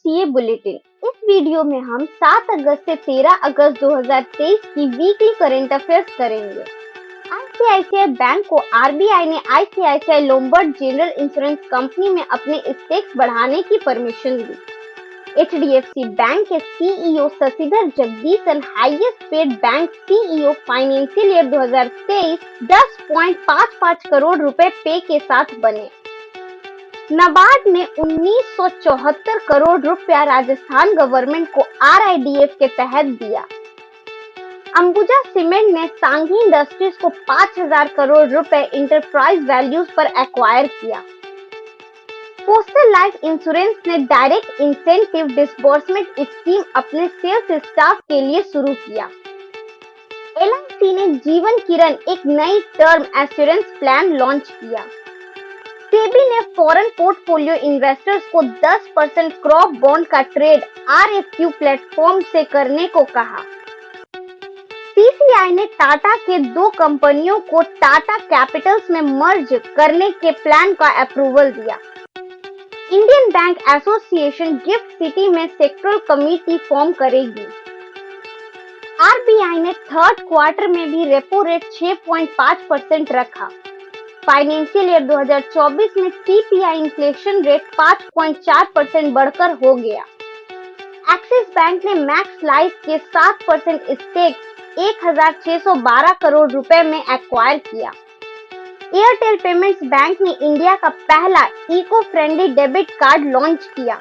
CA bulletin. इस video में हम 7 अगस्त से 13 अगस्त 2023 की वीकली करंट अफेयर्स करेंगे। आईसीआईसीआई बैंक को आरबीआई ने ICICI Lombard general insurance company में अपने स्टेक्स बढ़ाने की परमिशन दी। एचडीएफसी बैंक के CEO Shashidhar Jagdishan highest paid bank CEO financial year 2023 10.55 crore रुपए पे के साथ बने। नाबार्ड ने 1974 करोड़ रुपया राजस्थान गवर्नमेंट को आरआईडीएफ के तहत दिया। अंबुजा सीमेंट ने सांघी इंडस्ट्रीज को 5000 करोड़ रुपए इंटरप्राइज वैल्यूज पर एक्वायर किया। पोस्टल लाइफ इंश्योरेंस ने डायरेक्ट इंसेंटिव डिसबर्समेंट स्कीम अपने सेल्स स्टाफ के लिए शुरू किया। एलआईसी ने जीवन किरण एक नई टर्म एश्योरेंस प्लान लॉन्च किया। सेबी ने फॉरेन पोर्टफोलियो इन्वेस्टर्स को 10% क्रॉप बॉन्ड का ट्रेड आरएफक्यू प्लेटफॉर्म से करने को कहा। सीसीआई ने टाटा के 2 कंपनियों को टाटा कैपिटल्स में मर्ज करने के प्लान का अप्रूवल दिया। Indian bank association gift city में सेक्टरल कमेटी फॉर्म करेगी। आरबीआई ने थर्ड क्वार्टर में भी रेपो रेट 6.5% रखा। फाइनेंशियल ईयर 2024 में सीपीआई इन्फ्लेशन रेट 5.4% बढ़कर हो गया। एक्सिस बैंक ने मैक्स लाइफ के 7% स्टेक 1612 करोड़ रुपए में एक्वायर किया। एयरटेल पेमेंट्स बैंक ने इंडिया का पहला eco friendly debit card launch किया।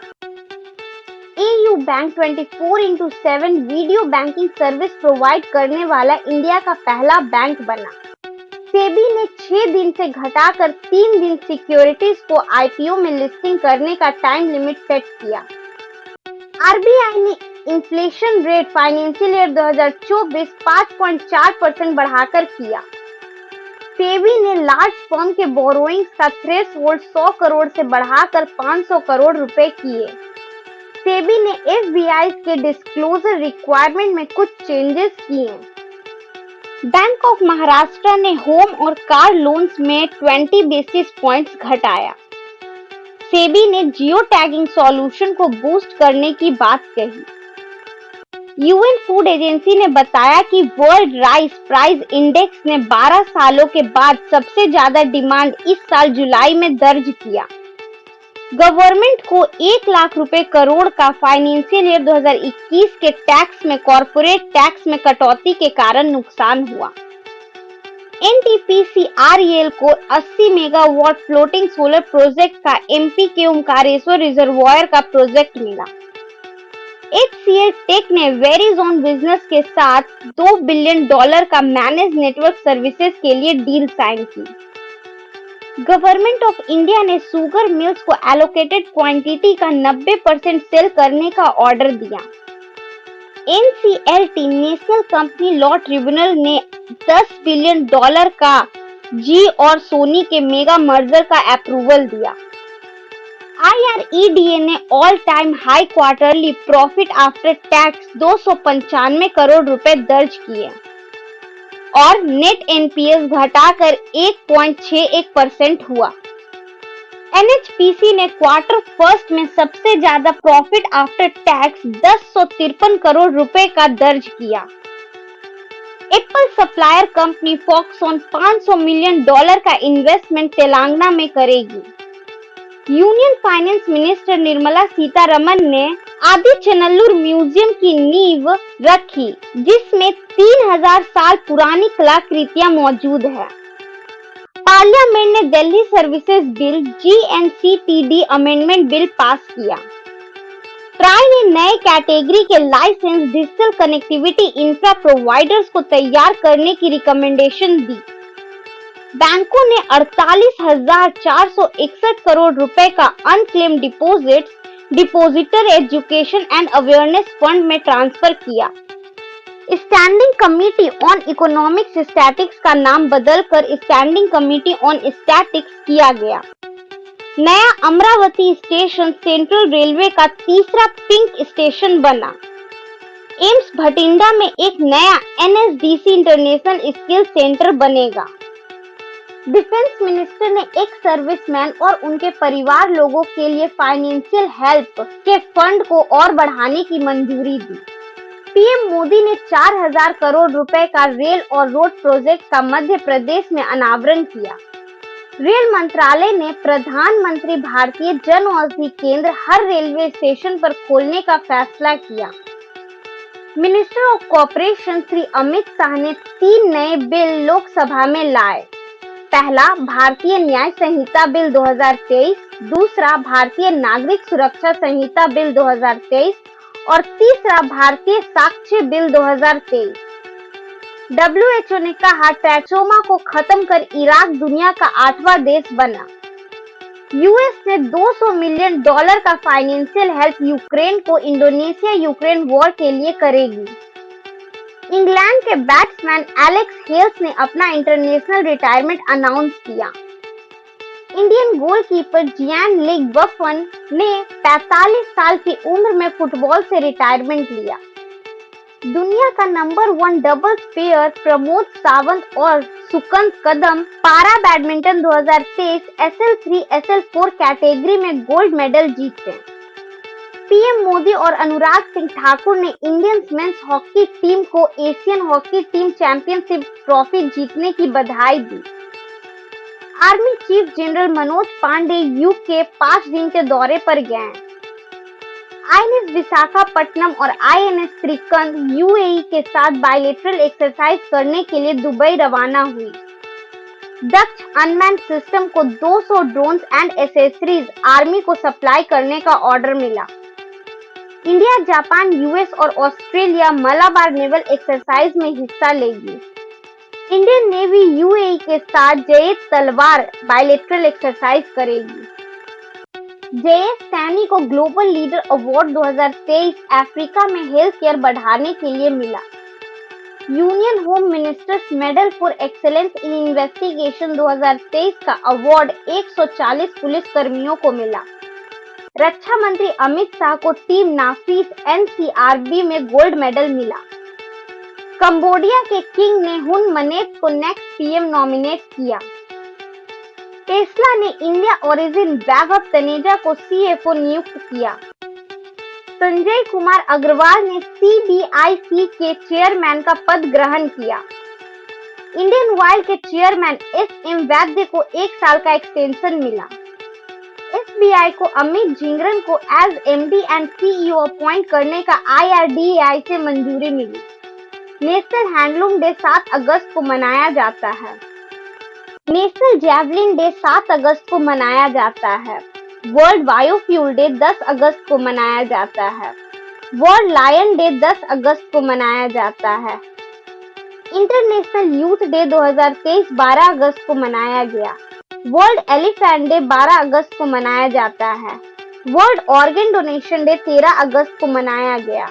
AU bank 24x7 video banking service provide करने वाला इंडिया का पहला बैंक बना। सेबी ने 6 दिन से घटाकर 3 दिन सिक्योरिटीज को आईपीओ में लिस्टिंग करने का टाइम लिमिट सेट किया। आरबीआई ने इन्फ्लेशन रेट फाइनेंशियल ईयर 2024 5.4% बढ़ाकर किया। सेबी ने लार्ज फर्म के बोरोइंग्स का थ्रेशोल्ड 100 करोड़ से बढ़ाकर 500 करोड़ रुपए किए। सेबी ने एफबीआई के डिस्क्लोजर रिक्वायरमेंट में कुछ चेंजेस किए। बैंक ऑफ महाराष्ट्र ने होम और कार लोन्स में 20 बेसिस पॉइंट्स घटाया। सेबी ने जियो टैगिंग सॉल्यूशन को बूस्ट करने की बात कही। यूएन फूड एजेंसी ने बताया कि वर्ल्ड राइस प्राइस इंडेक्स ने 12 सालों के बाद सबसे ज्यादा डिमांड इस साल जुलाई में दर्ज किया। गवर्नमेंट को 1 लाख रुपए करोड़ का फाइनेंशियल ईयर 2021 के टैक्स में कॉर्पोरेट टैक्स में कटौती के कारण नुकसान हुआ। एनटीपीसी को 80 मेगावाट फ्लोटिंग सोलर प्रोजेक्ट का एमपी के ओमकारेश्वर रिजर्वायर का प्रोजेक्ट मिला। HCL टेक ने वेरिजोन बिजनेस के साथ $2 बिलियन का मैनेज नेटवर्क सर्विसेज के लिए डील साइन की। गवर्नमेंट ऑफ इंडिया ने शुगर मिल्स को एलोकेटेड क्वांटिटी का 90% सेल करने का ऑर्डर दिया। NCLT national company law tribunal ने $10 बिलियन का जी और सोनी के मेगा मर्जर का अप्रूवल दिया। IREDA ने all time high quarterly profit after tax 295 crore रुपए दर्ज किए और नेट एनपीएस घटाकर 1.61% हुआ। एनएचपीसी ने क्वार्टर फर्स्ट में सबसे ज्यादा प्रॉफिट आफ्टर टैक्स 1053 करोड़ रुपए का दर्ज किया। Apple supplier company Foxconn $500 million का इन्वेस्टमेंट तेलंगाना में करेगी। Union finance minister Nirmala Sitharaman ने आदिचनल्लूर म्यूजियम की नींव रखी, जिसमें 3000 साल पुरानी कलाकृतियां मौजूद है। पार्लियामेंट ने Delhi services bill GNCTD amendment bill pass किया। ट्राई ने नए कैटेगरी के licence digital connectivity infra providers को तैयार करने की रिकमेंडेशन दी। बैंकों ने 48,461 करोड़ रुपए का unclaim depositor education and awareness fund में ट्रांसफर किया। Standing committee on economic statics का नाम बदलकर स्टैंडिंग कमेटी ऑन स्टैटिक्स किया गया। नया अमरावती स्टेशन सेंट्रल रेलवे का तीसरा पिंक स्टेशन बना। एम्स भटिंडा में एक नया NSDC इंटरनेशनल स्किल सेंटर बनेगा। डिफेंस मिनिस्टर ने एक सर्विसमैन और उनके परिवार लोगों के लिए फाइनेंशियल हेल्प के फंड को और बढ़ाने की मंजूरी दी। पीएम मोदी ने 4000 करोड़ रुपए का रेल और रोड प्रोजेक्ट का मध्य प्रदेश में अनावरण किया। रेल मंत्रालय ने प्रधानमंत्री भारतीय जन औषधि केंद्र हर रेलवे स्टेशन पर खोलने का फैसला किया। Minister of corporation Shri Amit Shah ने 3 नए बिल लोकसभा में लाए। पहला भारतीय न्याय संहिता बिल 2023, दूसरा भारतीय नागरिक सुरक्षा संहिता बिल 2023 और तीसरा भारतीय साक्ष्य बिल 2023। WHO ने कहा ट्रैचोमा को खत्म कर इराक दुनिया का 8वां देश बना। यूएस ने $200 मिलियन का फाइनेंशियल हेल्प यूक्रेन को इंडोनेशिया यूक्रेन वॉर के लिए करेगी। इंग्लैंड के बैट्समैन एलेक्स हेल्स ने अपना इंटरनेशनल रिटायरमेंट अनाउंस किया। इंडियन गोलकीपर जियान बफन ने 45 साल की उम्र में फुटबॉल से रिटायरमेंट लिया। दुनिया का number 1 doubles pair Pramod Sawant और Sukant Kadam para badminton 2023 SL3 SL4 category में गोल्ड मेडल जीते। पीएम मोदी और अनुराग सिंह ठाकुर ने इंडियन मेंस हॉकी टीम को Asian hockey team championship trophy जीतने की बधाई दी। Army chief general Manoj Pande UK 5 दिन के दौरे पर गए। आईएनएस विशाखापट्टनम और आईएनएस त्रिकंद यूएई के साथ बायलैटरल एक्सरसाइज करने के लिए दुबई रवाना हुई। दक्ष अनमैन सिस्टम को 200 ड्रोन्स एंड एसेसरीज आर्मी को सप्लाई करने का ऑर्डर मिला। इंडिया, जापान, यूएस और ऑस्ट्रेलिया मलाबार नेवल एक्सरसाइज में हिस्सा लेगी। इंडियन नेवी यूएई के साथ जयेद तलवार बायलैटरल एक्सरसाइज करेगी। जयेश सैनी को ग्लोबल लीडर अवार्ड 2023 अफ्रीका में हेल्थ केयर बढ़ाने के लिए मिला। Union home ministers medal for excellence in investigation 2023 का अवार्ड 140 पुलिस कर्मियों को मिला। रक्षा मंत्री अमित शाह को टीम नाफीस NCRB में गोल्ड मेडल मिला। कंबोडिया के किंग ने हुन मनेत को नेक्स्ट पीएम नॉमिनेट किया। टेस्ला ने इंडिया ओरिजिन वैभव तनेजा को CFO नियुक्त किया। संजय कुमार अग्रवाल ने CBIC के चेयरमैन का पद ग्रहण किया। इंडियन ऑयल के चेयरमैन SM वैद्य को 1 साल का एक्सटेंशन मिला। SBI को अमित झिंगरन को as MD and CEO appoint करने का IRDAI से मंजूरी मिली। नेशनल हैंडलूम डे 7 अगस्त को मनाया जाता है। नेशनल जैवलिन डे 7 अगस्त को मनाया जाता है। वर्ल्ड बायोफ्यूल डे 10 अगस्त को मनाया जाता है। वर्ल्ड लायन डे 10 अगस्त को मनाया जाता है। इंटरनेशनल यूथ डे 2023 12 अगस्त को मनाया गया। वर्ल्ड एलिफेंट डे 12 अगस्त को मनाया जाता है। वर्ल्ड ऑर्गन डोनेशन डे 13 अगस्त को मनाया गया।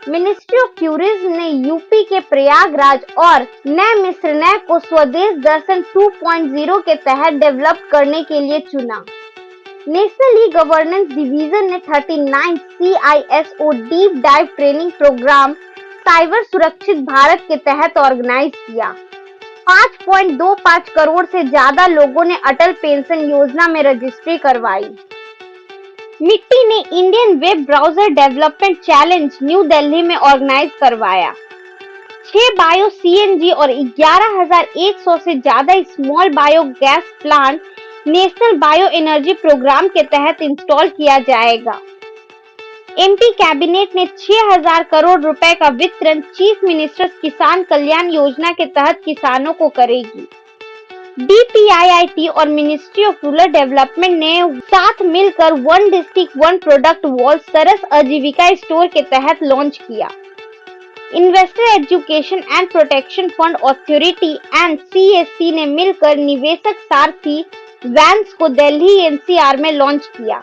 मिनिस्ट्री ऑफ टूरिज्म ने यूपी के प्रयागराज और नए मिस्र को स्वदेश दर्शन 2.0 के तहत डेवलप करने के लिए चुना। नेशनल ई गवर्नेंस डिवीजन ने 39 CISO deep dive training programme cyber सुरक्षित भारत के तहत ऑर्गेनाइज किया। 5.25 करोड़ से ज्यादा लोगों ने अटल पेंशन योजना में रजिस्ट्री करवाई। मिट्टी ने Indian web browser development challenge new Delhi में ऑर्गेनाइज करवाया। 6 बायो CNG और 11,100 से ज्यादा small bio gas plant national bio energy programme के तहत इंस्टॉल किया जाएगा। MP कैबिनेट ने 6,000 करोड़ रुपए का वितरण चीफ मिनिस्टर्स किसान कल्याण योजना के तहत किसानों को करेगी। DPIIT और मिनिस्ट्री ऑफ रूरल डेवलपमेंट ने साथ मिलकर 1 डिस्ट्रिक्ट 1 प्रोडक्ट वॉल सरस आजीविका स्टोर के तहत लॉन्च किया। Investor education and protection fund authority and CSC ने मिलकर निवेशक सारथी वैन्स को दिल्ली NCR में लॉन्च किया।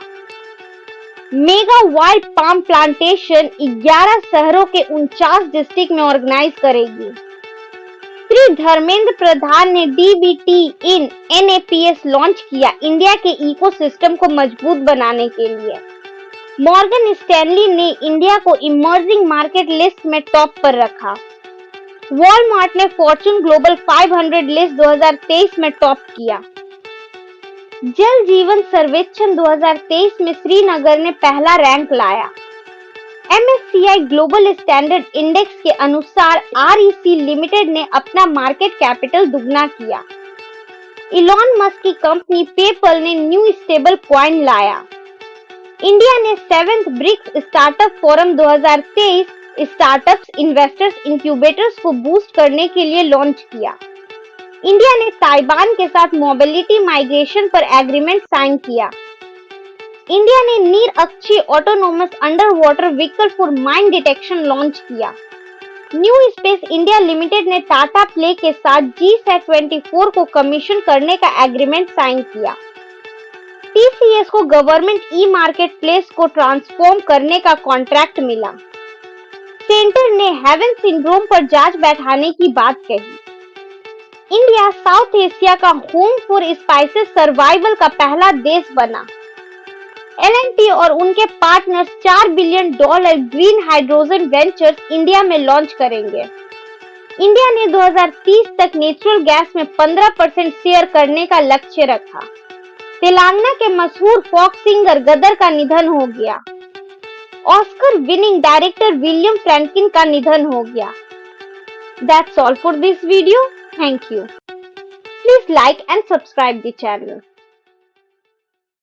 मेगा वाइल्ड पाम प्लांटेशन 11 शहरों के 49 डिस्ट्रिक्ट में ऑर्गेनाइज करेगी। श्री धर्मेंद्र प्रधान ने DBT इन NAPS लॉन्च किया इंडिया के इकोसिस्टम को मजबूत बनाने के लिए। मॉर्गन स्टैनली ने इंडिया को इमर्जिंग मार्केट लिस्ट में टॉप पर रखा। वॉलमार्ट ने फॉर्च्यून ग्लोबल 500 लिस्ट 2023 में टॉप किया। जल जीवन सर्वेक्षण 2023 में श्रीनगर ने पहला रैंक लाया। MSCI ग्लोबल स्टैंडर्ड इंडेक्स के अनुसार REC लिमिटेड ने अपना मार्केट कैपिटल दुगना किया। इलॉन मस्क की कंपनी पेपल ने न्यू स्टेबल कॉइन लाया। इंडिया ने 7th BRICS startup forum 2023 startups investors incubators को बूस्ट करने के लिए लॉन्च किया। इंडिया ने ताइवान के साथ मोबिलिटी माइग्रेशन पर एग्रीमेंट साइन किया। इंडिया ने Neerakshi autonomous under water vehicle for mine detection launch किया। न्यू स्पेस इंडिया लिमिटेड ने टाटा प्ले के साथ GSAT-24 को कमीशन करने का एग्रीमेंट साइन किया। TCS को गवर्नमेंट ई मार्केट प्लेस को ट्रांसफॉर्म करने का कॉन्ट्रैक्ट मिला। सेंटर ने हेवन सिंड्रोम पर जांच बैठाने की बात कही। इंडिया साउथ एशिया का होम फॉर स्पाइसेस सर्वाइवल का पहला देश बना। L&T और उनके partners $4 billion green hydrogen ventures India में लॉन्च करेंगे। इंडिया ने 2030 तक नेचुरल गैस में 15% शेयर करने का लक्ष्य रखा। तेलंगाना के मशहूर फोक सिंगर गदर का निधन हो गया। ऑस्कर विनिंग डायरेक्टर विलियम फ्रैंकिन का निधन हो गया। That's all for this video. Thank you. Please like and subscribe the channel.